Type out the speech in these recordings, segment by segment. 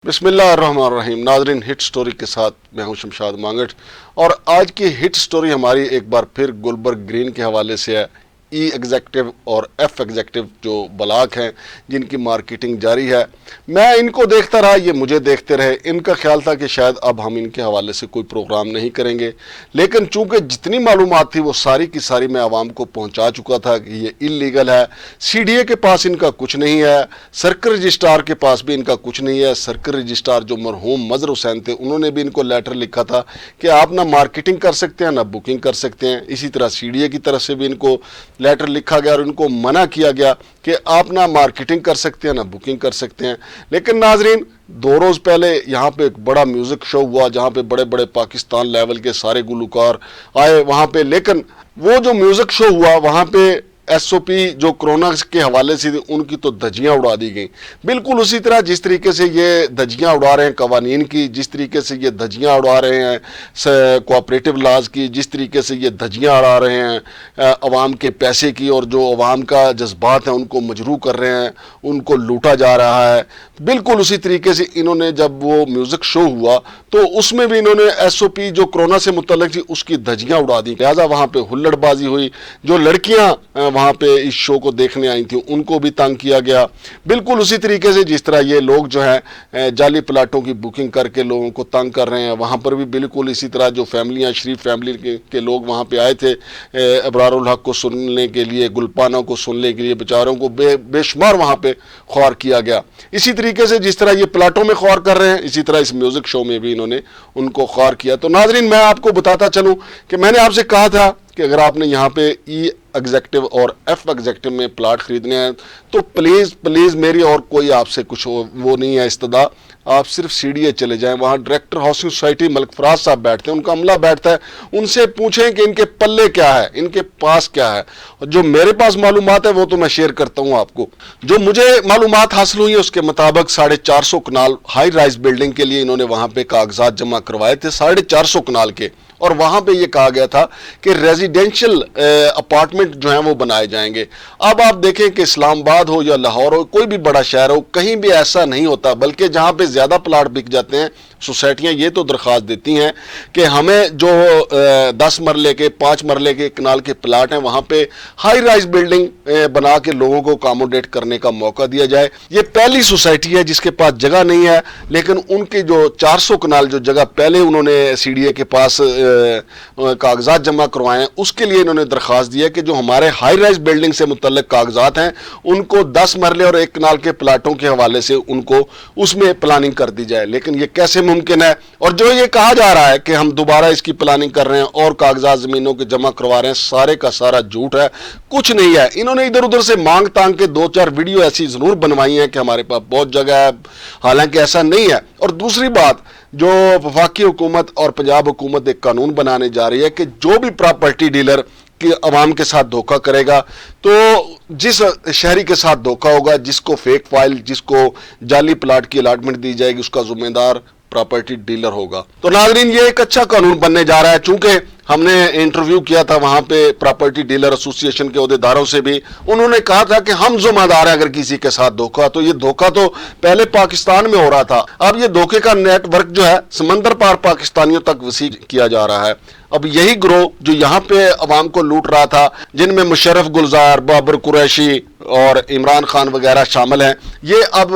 बिस्मिल्लाहिर्रहमानिर्रहीम। नाजरीन, hit story के साथ मैं हूं शमशाद मांगट और आज की हिट स्टोरी हमारी एक बार फिर गुलबर्ग ग्रीन के हवाले से है। ई एग्जेक्टिव और एफ एग्जेक्टिव जो ब्लॉक हैं जिनकी मार्केटिंग जारी है, मैं इनको देखता रहा, ये मुझे देखते रहे। इनका ख्याल था कि शायद अब हम इनके हवाले से कोई प्रोग्राम नहीं करेंगे, लेकिन चूंकि जितनी मालूमात थी वो सारी की सारी मैं आवाम को पहुंचा चुका था कि ये इलीगल है। सीडीए के पास इनका कुछ नहीं है, सर्कल रजिस्ट्रार के पास भी इनका कुछ नहीं है। सर्कल रजिस्ट्रार जो मरहूम मजर हुसैन थे, उन्होंने भी इनको लेटर लिखा था कि आप ना मार्केटिंग कर सकते हैं ना बुकिंग कर सकते हैं। इसी तरह सीडीए की तरफ से भी इनको लेटर लिखा गया और इनको मना किया गया कि आप ना मार्केटिंग कर सकते हैं ना बुकिंग कर सकते हैं। लेकिन नाजरीन, 2 रोज़ पहले यहाँ पे एक बड़ा म्यूज़िक शो हुआ जहाँ पे बड़े बड़े पाकिस्तान लेवल के सारे गुलकार आए वहाँ पे। लेकिन वो जो म्यूज़िक शो हुआ वहाँ पे एसओपी जो कोरोना के हवाले से उनकी तो धज्जियाँ उड़ा दी गई। बिल्कुल उसी तरह जिस तरीके से ये धज्जियाँ उड़ा रहे हैं कवानीन की, जिस तरीके से ये धज्जियाँ उड़ा रहे हैं कोऑपरेटिव लाज की, जिस तरीके से ये धज्जियाँ उड़ा रहे हैं अवाम के पैसे की, और जो अवाम का जज्बात हैं उनको मजरू कर रहे हैं, उनको लूटा जा रहा है। बिल्कुल उसी तरीके से इन्होंने जब वो म्यूज़िक शो हुआ तो उसमें भी इन्होंने एसओपी जो कोरोना से मुतल्लिक थी उसकी धज्जियाँ उड़ा दी। लिहाजा वहाँ पे हुल्लड़बाजी हुई। जो लड़कियाँ वहाँ पे इस शो को देखने आई थी उनको भी तंग किया गया। बिल्कुल उसी तरीके से जिस तरह ये लोग जो है जाली प्लाटों की बुकिंग करके लोगों को तंग कर रहे हैं, वहाँ पर भी बिल्कुल इसी तरह जो फैमिलियाँ शरीफ फैमिली के लोग वहाँ पे आए थे अबरारुल हक को सुनने के लिए, गुलपाना को सुनने के लिए, बेचारों को बेशुमार वहाँ पे ख्वार किया गया। इसी तरीके से जिस तरह ये प्लाटों में ख्वार कर रहे हैं, इसी तरह इस म्यूज़िक शो में भी इन्होंने उनको ख्वार किया। तो नाजरीन, मैं आपको बताता चलूँ कि मैंने आपसे कहा था कि अगर आपने यहाँ पे ई एग्जेक्टिव और एफ एग्जेक्टिव में प्लाट खरीदने हैं तो प्लीज़ प्लीज़ मेरी और कोई आपसे कुछ वो नहीं है इस्तदा, आप सिर्फ सीडीए चले जाएं। वहाँ director housing society Malik Faraz साहब बैठते हैं, उनका अमला बैठता है, उनसे पूछें कि इनके पल्ले क्या है, इनके पास क्या है। और जो मेरे पास मालूमात है वो तो मैं शेयर करता हूँ आपको। जो मुझे मालूमात हासिल हुई है उसके मुताबिक 450 कनाल हाई राइज बिल्डिंग के लिए इन्होंने वहाँ पे कागजात जमा करवाए थे, 450 कनाल के। और वहाँ पे ये कहा गया था कि रेजिडेंशियल अपार्टमेंट जो हैं वो बनाए जाएंगे। अब आप देखें कि इस्लामाबाद हो या लाहौर हो, कोई भी बड़ा शहर हो, कहीं भी ऐसा नहीं होता, बल्कि जहाँ पे ज़्यादा प्लाट बिक जाते हैं सोसाइटियाँ ये तो दरख्वास्त देती हैं कि हमें जो 10 मरले के 5 मरले के कनाल के प्लाट हैं वहाँ पे हाई राइज बिल्डिंग बना के लोगों को अकोमोडेट करने का मौका दिया जाए। ये पहली सोसाइटी है जिसके पास जगह नहीं है, लेकिन उनके जो 400 कनाल जो जगह पहले उन्होंने सीडीए के पास कागजात जमा करवाए हैं उसके लिए इन्होंने दरख्वास्त दी है कि जो हमारे हाई राइज बिल्डिंग से मुतल्लिक कागजात हैं उनको 10 मरले और 1 कनाल के प्लाटों के हवाले से उनको उसमें प्लानिंग कर दी जाए। लेकिन ये कैसे मुमकिन है? और जो ये कहा जा रहा है कि हम दोबारा इसकी प्लानिंग कर रहे हैं और कागजात ज़मीनों के जमा करवा रहे हैं, सारे का सारा झूठ है, कुछ नहीं है। इन्होंने इधर उधर से मांग तांग के 2-4 वीडियो ऐसी ज़रूर बनवाई हैं कि हमारे पास बहुत जगह है, हालांकि ऐसा नहीं है। और दूसरी बात, जो वफाकी हुकूमत और पंजाब हुकूमत एक कानून बनाने जा रही है कि जो भी प्रॉपर्टी डीलर कि अवाम के साथ धोखा करेगा तो जिस शहरी के साथ धोखा होगा, जिसको फेक फाइल, जिसको जाली प्लाट की अलाटमेंट दी जाएगी, उसका जिम्मेदार प्रॉपर्टी डीलर होगा। तो नाजरीन, ये एक अच्छा कानून बनने जा रहा है। चूंकि हमने इंटरव्यू किया था वहां पे प्रॉपर्टी डीलर एसोसिएशन के अहदेदारों से भी, उन्होंने कहा था कि हम जिम्मेदार हैं अगर किसी के साथ धोखा। तो ये धोखा तो पहले पाकिस्तान में हो रहा था, अब ये धोखे का नेटवर्क जो है समंदर पार पाकिस्तानियों तक वसी किया जा रहा है। अब यही ग्रोह जो यहाँ पे अवाम को लूट रहा था, जिनमें मुशर्रफ गुलजार, बाबर कुरैशी और इमरान खान वगैरह शामिल हैं, ये अब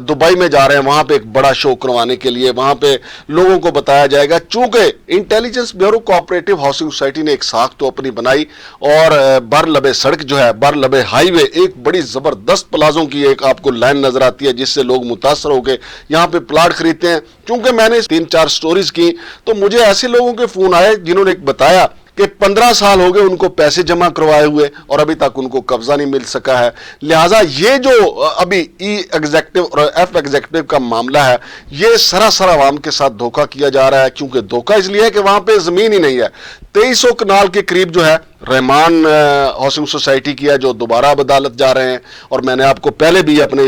दुबई में जा रहे हैं वहाँ पे एक बड़ा शो करवाने के लिए। वहाँ पे लोगों को बताया जाएगा, चूंकि intelligence bureau cooperative housing society ने एक साख तो अपनी बनाई और बर लबे सड़क जो है, बर लबे हाईवे, एक बड़ी ज़बरदस्त प्लाजों की एक आपको लाइन नजर आती है जिससे लोग मुतासर होकर यहाँ पे प्लाट खरीदते हैं। चूंकि मैंने 3-4 स्टोरीज की तो मुझे ऐसे लोगों के फ़ोन आए जिन्होंने बताया कि 15 साल हो गए उनको पैसे जमा करवाए हुए और अभी तक उनको कब्जा नहीं मिल सका है। लिहाजा ये जो अभी ई एग्जेक्टिव और एफ एग्जेक्टिव का मामला है, ये सरासर आवाम के साथ धोखा किया जा रहा है। क्योंकि धोखा इसलिए है कि वहां पे जमीन ही नहीं है। 2300 कनाल के करीब जो है रहमान हाउसिंग सोसाइटी की है, जो दोबारा अब अदालत जा रहे हैं। और मैंने आपको पहले भी अपने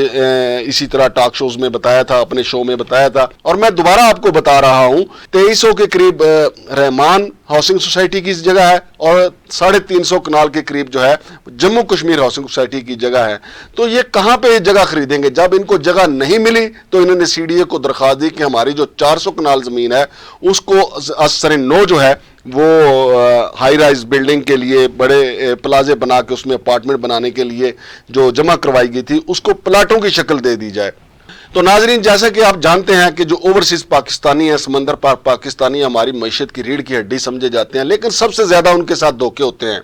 इसी तरह टॉक शोज में बताया था, अपने शो में बताया था, और मैं दोबारा आपको बता रहा हूं, 2300 के करीब रहमान हाउसिंग सोसाइटी की जगह है और 350 कनाल के करीब जो है जम्मू कश्मीर हाउसिंग सोसाइटी की जगह है। तो ये कहां पे जगह खरीदेंगे? जब इनको जगह नहीं मिली तो इन्होंने सीडीए को दरख्वास्त दी कि हमारी जो 400 कनाल जमीन है उसको असर नो जो है वो हाई राइज बिल्डिंग के लिए बड़े प्लाजे बना के उसमें अपार्टमेंट बनाने के लिए जो जमा करवाई गई थी उसको प्लाटों की शक्ल दे दी जाए। तो नाजरीन, जैसा कि आप जानते हैं कि जो ओवरसीज पाकिस्तानी है, समंदर पार पाकिस्तानी हमारी मईशत की रीढ़ की हड्डी समझे जाते हैं, लेकिन सबसे ज्यादा उनके साथ धोखे होते हैं।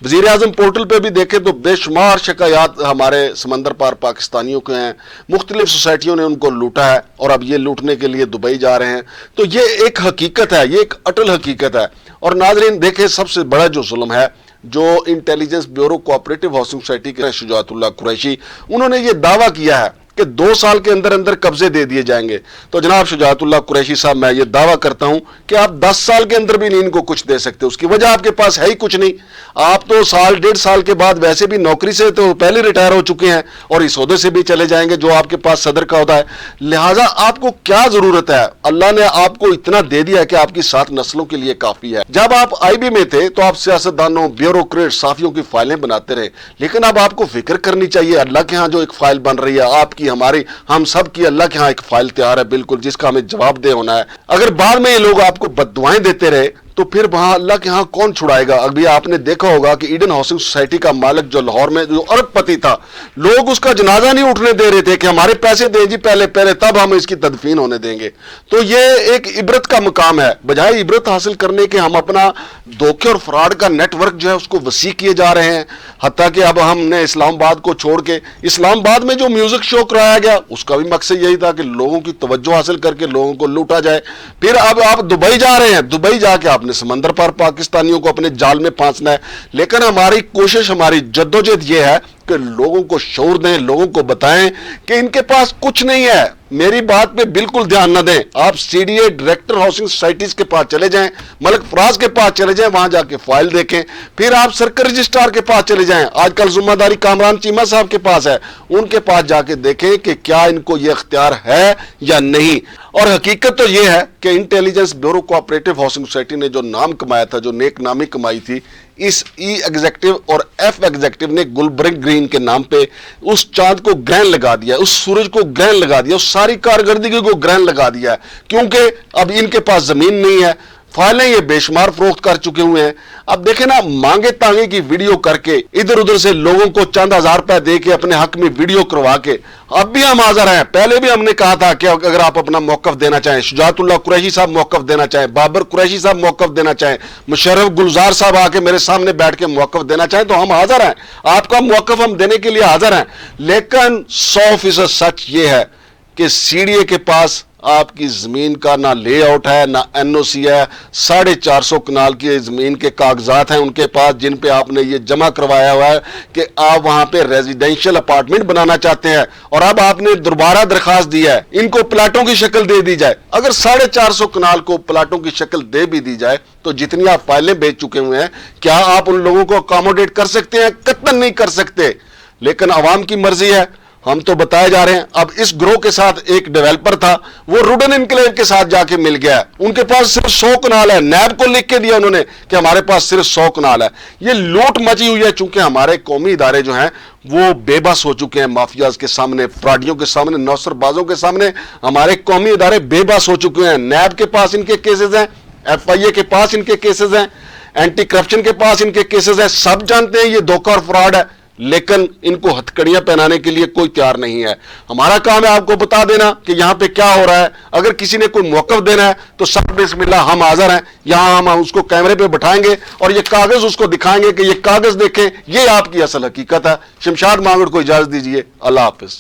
वजीर आजम पोर्टल पे भी देखें तो बेशुमार शिकायत हमारे समंदर पार पाकिस्तानियों के हैं। मुख्तलिफ सोसाइटियों ने उनको लूटा है और अब ये लूटने के लिए दुबई जा रहे हैं। तो ये एक हकीकत है, ये एक अटल हकीकत है। और नाजरीन देखें, सबसे बड़ा जो जुल्म है, जो intelligence bureau cooperative housing society के शुजातुल्लाह कुरैशी, उन्होंने ये दावा किया है कि 2 साल के अंदर अंदर कब्जे दे दिए जाएंगे। तो जनाब शुजातुल्लाह कुरैशी साहब, मैं ये दावा करता हूं कि आप 10 साल के अंदर भी नहीं इनको कुछ दे सकते। उसकी वजह आपके पास है ही कुछ नहीं। आप तो साल 1.5 साल के बाद वैसे भी नौकरी से तो पहले रिटायर हो चुके हैं और इस ओहदे से भी चले जाएंगे जो आपके पास सदर का होता है। लिहाजा आपको क्या जरूरत है? अल्लाह ने आपको इतना दे दिया कि आपकी 7 नस्लों के लिए काफी है। जब आप आईबी में थे तो आप सियासतदानों, ब्यूरोक्रेट, साफियों की फाइलें बनाते रहे, लेकिन अब आपको फिक्र करनी चाहिए। अल्लाह के यहाँ जो एक फाइल बन रही है, आपकी, हमारी, हम सब की, अल्लाह के यहाँ एक फाइल तैयार है बिल्कुल, जिसका हमें जवाबदेह होना है। अगर बाद में ये लोग आपको बद्दुआएं देते रहे तो फिर वहां अल्लाह के यहाँ कौन छुड़ाएगा? अभी आपने देखा होगा कि ईडन हाउसिंग सोसाइटी का मालिक जो लाहौर में जो अरबपति था, लोग उसका जनाजा नहीं उठने दे रहे थे कि हमारे पैसे दें जी पहले पहले, तब हम इसकी तदफीन होने देंगे। तो ये एक इबरत का मुकाम है। बजाय इबरत हासिल करने के हम अपना धोखे और फ्रॉड का नेटवर्क जो है उसको वसी किए जा रहे हैं। हत्ता कि अब हमने इस्लामाबाद को छोड़ के, इस्लामाबाद में जो म्यूजिक शो कराया गया उसका भी मकसद यही था कि लोगों की तवज्जो हासिल करके लोगों को लूटा जाए। फिर अब आप दुबई जा रहे हैं, दुबई जाके आपने समंदर पार पाकिस्तानियों को अपने जाल में फांसना है। लेकिन हमारी कोशिश, हमारी जद्दोजहद यह है कि लोगों को शऊर दें, लोगों को बताएं कि इनके पास कुछ नहीं है। मेरी बात पे बिल्कुल ध्यान न दें। आप सीडीए डायरेक्टर हाउसिंग सोसाइटीज के पास चले जाएं, मलिक फराज के पास चले जाएं, वहां जाके फाइल देखें। फिर आप सर्कल रजिस्ट्रार के पास चले जाएं, आजकल जिम्मेदारी कामरान चीमा साहब के पास है, उनके पास जाके देखें कि क्या इनको ये इख्तियार है या नहीं। और हकीकत तो ये है कि intelligence bureau cooperative housing society ने जो नाम कमाया था, जो नेक नामी कमाई थी, इस ई एग्जेक्टिव और एफ एग्जेक्टिव ने गुलबर्ग ग्रीन के नाम पे उस चांद को ग्रहण लगा दिया, उस सूरज को ग्रहण लगा दिया, उस सारी कारकर्दगी को ग्रहण लगा दिया है। क्योंकि अब इनके पास जमीन नहीं है, फाइलें ये बेशुमार फरोख्त कर चुके हुए हैं। अब देखें ना, मांगे तांगे की वीडियो करके इधर उधर से लोगों को चंद हजार रुपए दे के अपने हक में वीडियो करवा के अब भी हम हाजिर हैं। पहले भी हमने कहा था कि अगर आप अपना मौकफ देना चाहें, शुजातुल्लाह कुरैशी साहब मौकफ देना चाहें, बाबर कुरैशी साहब मौकफ देना चाहें, मुशर्रफ गुलजार साहब आके मेरे सामने बैठ के मौकफ देना चाहें तो हम हाजिर हैं, आपका मौकफ हम देने के लिए हाजिर हैं। लेकिन 100% सच ये है कि सीडीए के पास आपकी जमीन का ना लेआउट है, ना एनओसी है। 450 कनाल की जमीन के कागजात हैं उनके पास, जिन पे आपने ये जमा करवाया हुआ है कि आप वहां पे रेजिडेंशियल अपार्टमेंट बनाना चाहते हैं। और अब आपने दोबारा दरखास्त दी है इनको प्लाटों की शक्ल दे दी जाए। अगर 450 कनाल को प्लाटों की शक्ल दे भी दी जाए तो जितनी आप फाइलें बेच चुके हुए हैं, क्या आप उन लोगों को अकोमोडेट कर सकते हैं? कतई नहीं कर सकते। लेकिन अवाम की मर्जी है, हम तो बताए जा रहे हैं। अब इस ग्रोह के साथ एक डेवलपर था, वो रुडन इनकलेव के साथ जाके मिल गया है। उनके पास सिर्फ 100 कनाल है, नैब को लिख के दिया उन्होंने कि हमारे पास सिर्फ 100 कनाल है। ये लूट मची हुई है, चूंकि हमारे कौमी इदारे जो हैं वो बेबस हो चुके हैं माफियाज के सामने, फ्राडियों के सामने, नौसरबाजों के सामने। हमारे कौमी इदारे बेबस हो चुके हैं। नैब के पास इनके केसेस हैं, FIA के पास इनके केसेस हैं, एंटी करप्शन के पास इनके केसेस हैं। सब जानते हैं ये धोखा और फ्रॉड है, लेकिन इनको हथकड़ियां पहनाने के लिए कोई तैयार नहीं है। हमारा काम है आपको बता देना कि यहां पे क्या हो रहा है। अगर किसी ने कोई मौकफ देना है तो सब बिस्मिल्लाह हम हाजिर हैं। यहां हम उसको कैमरे पे बैठाएंगे और ये कागज उसको दिखाएंगे कि ये कागज देखें, ये आपकी असल हकीकत है। शमशाद मांगड़ को इजाजत दीजिए। अल्लाह हाफिज।